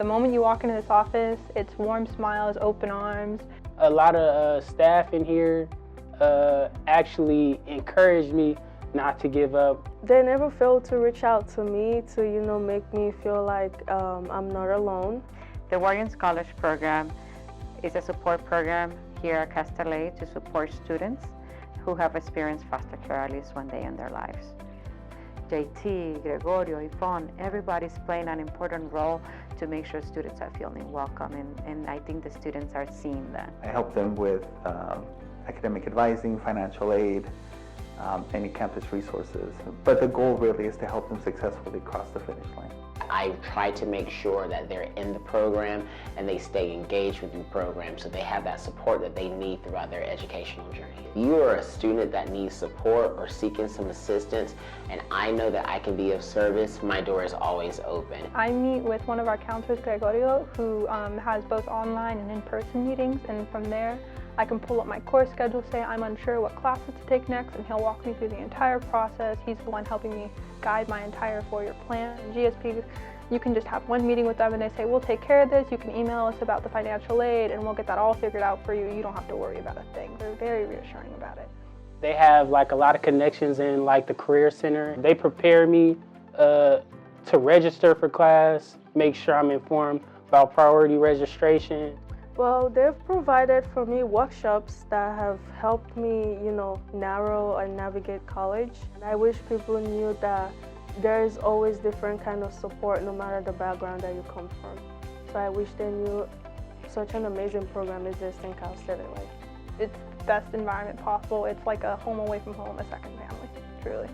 The moment you walk into this office, it's warm smiles, open arms. A lot of staff in here actually encourage me not to give up. They never fail to reach out to me to, make me feel like I'm not alone. The Warriors College Program is a support program here at Castellet to support students who have experienced foster care at least one day in their lives. JT, Gregorio, Yvonne, everybody's playing an important role to make sure students are feeling welcome, and I think the students are seeing that. I help them with academic advising, financial aid, any campus resources. But the goal really is to help them successfully cross the finish line. I try to make sure that they're in the program and they stay engaged with the program so they have that support that they need throughout their educational journey. If you are a student that needs support or seeking some assistance, and I know that I can be of service, my door is always open. I meet with one of our counselors, Gregorio, who has both online and in-person meetings, and from there I can pull up my course schedule, say I'm unsure what classes to take next, and he'll walk me through the entire process. He's the one helping me guide my entire four-year plan. In GSP, you can just have one meeting with them and they say, we'll take care of this, you can email us about the financial aid and we'll get that all figured out for you. You don't have to worry about a thing. They're very reassuring about it. They have like a lot of connections in like the Career Center. They prepare me to register for class, make sure I'm informed about priority registration. Well, they've provided for me workshops that have helped me, narrow and navigate college. And I wish people knew that there is always different kind of support no matter the background that you come from. So I wish they knew such an amazing program exists in Cal State LA. It's the best environment possible. It's like a home away from home, a second family, truly.